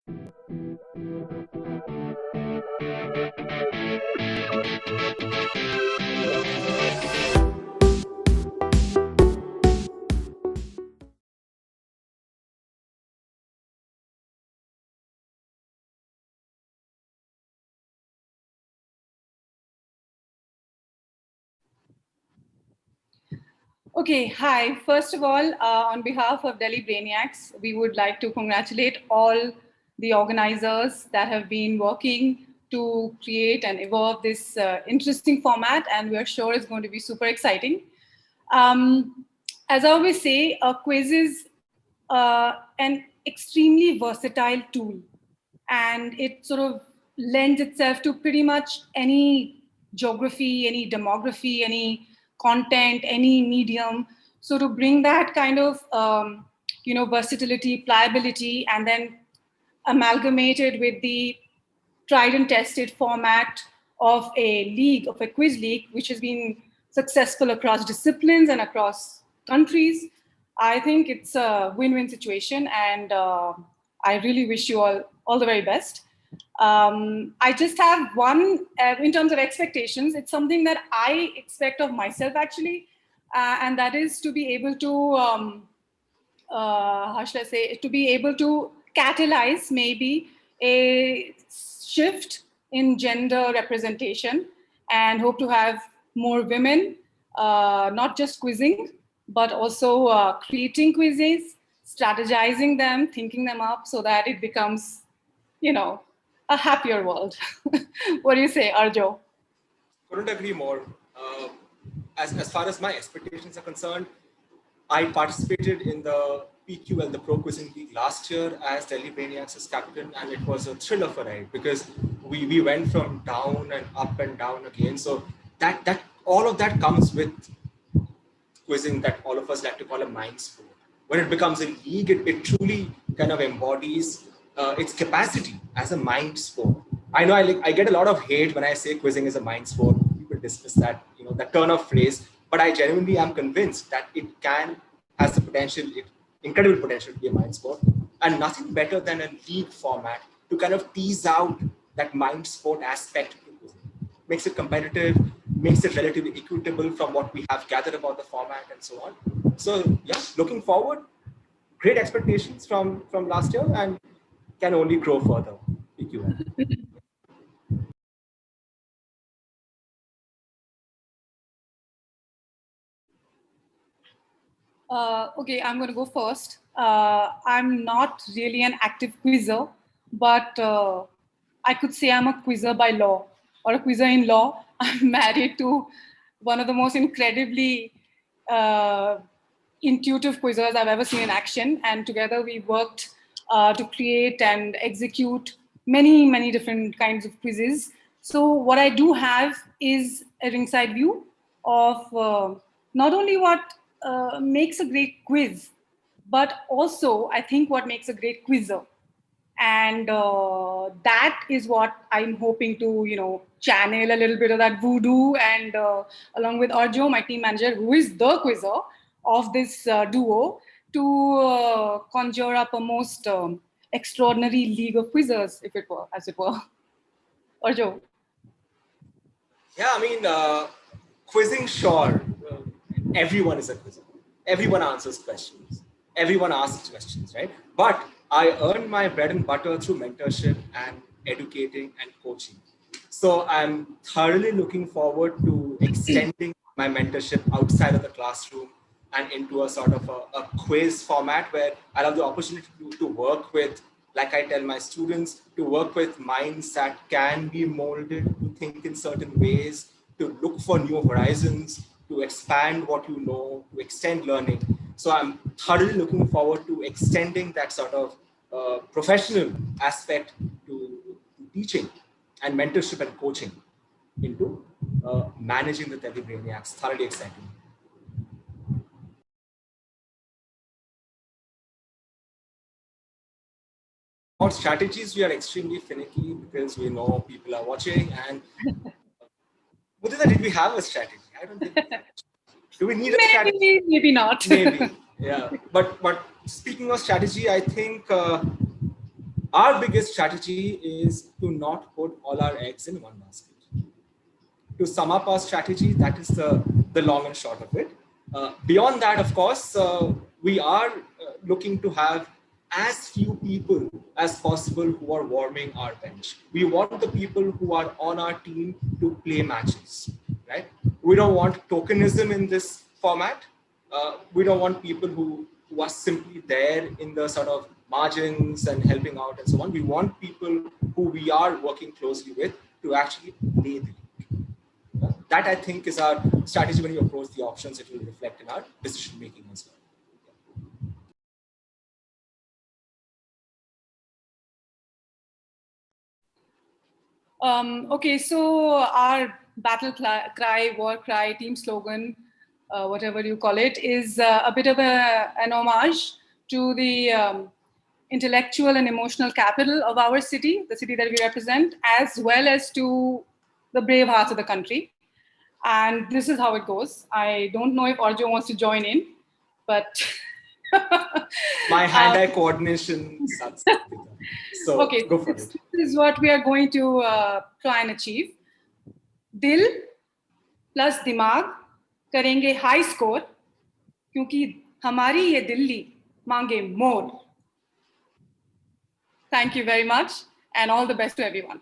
Okay, hi. First of all, on behalf of Delhi Brainiacs, we would like to congratulate all the organizers that have been working to create and evolve this interesting format, and we're sure it's going to be super exciting. As I always say, a quiz is an extremely versatile tool, and it sort of lends itself to pretty much any geography, any demography, any content, any medium. So to bring that kind of versatility, pliability, and then amalgamated with the tried and tested format of a league, of a quiz league, which has been successful across disciplines and across countries. I think it's a win-win situation, and I really wish you all the very best. I just have one, in terms of expectations, it's something that I expect of myself actually, and that is to be able to, how should I say, to be able to catalyze maybe a shift in gender representation, and hope to have more women, not just quizzing, but also creating quizzes, strategizing them, thinking them up so that it becomes, a happier world. What do you say, Arjo? Couldn't agree more. As far as my expectations are concerned, I participated in the PQL, the Pro Quizzing League, last year as Delhi Brainiacs as captain, and it was a thrill of a ride because we went from down and down again. So that all of that comes with quizzing, that all of us like to call a mind sport. When it becomes a league, it truly kind of embodies its capacity as a mind sport. I know I get a lot of hate when I say quizzing is a mind sport. People dismiss that, that turn of phrase, but I genuinely am convinced that it has the potential, incredible potential to be a mind sport, and nothing better than a league format to kind of tease out that mind sport aspect. Makes it competitive, makes it relatively equitable from what we have gathered about the format and so on. So yeah, looking forward, great expectations from last year and can only grow further. PQL. Okay, I'm going to go first. I'm not really an active quizzer, but I could say I'm a quizzer by law or a quizzer in law. I'm married to one of the most incredibly intuitive quizzers I've ever seen in action. And together we worked to create and execute many, many different kinds of quizzes. So what I do have is a ringside view of not only what makes a great quiz, but also I think what makes a great quizzer. And that is what I'm hoping to, channel a little bit of that voodoo, and along with Arjo, my team manager, who is the quizzer of this duo, to conjure up a most extraordinary league of quizzers, if it were, as it were. Arjo. Yeah, I mean, quizzing, sure. Everyone is a quizzer. Everyone answers questions. Everyone asks questions, right? But I earned my bread and butter through mentorship and educating and coaching. So I'm thoroughly looking forward to extending my mentorship outside of the classroom and into a sort of a quiz format where I have the opportunity to work with, like I tell my students, to work with minds that can be molded to think in certain ways, to look for new horizons, to expand what you know, to extend learning. So I'm thoroughly looking forward to extending that sort of professional aspect to teaching and mentorship and coaching into managing the Delhi Brainiacs. Thoroughly exciting. About strategies, we are extremely finicky because we know people are watching. And Mudita, did we have a strategy? I don't think. Do we need a strategy? Maybe not. Maybe, yeah. But speaking of strategy, I think our biggest strategy is to not put all our eggs in one basket. To sum up our strategy, that is the long and short of it. Beyond that, of course, we are looking to have as few people as possible who are warming our bench. We want the people who are on our team to play matches, right? We don't want tokenism in this format. We don't want people who are simply there in the sort of margins and helping out and so on. We want people who we are working closely with to actually play the league. That, I think, is our strategy when we approach the options. It will reflect in our decision making as well. Okay, so our battle cry, war cry, team slogan, whatever you call it, is a bit of an homage to the intellectual and emotional capital of our city, the city that we represent, as well as to the brave hearts of the country. And this is how it goes. I don't know if Arjo wants to join in, but my hand-eye coordination sucks. So okay, go for it. This is what we are going to try and achieve. Dil plus दिमाग करेंगे high score क्योंकि हमारी ये दिल्ली मांगे more. Thank you very much and all the best to everyone.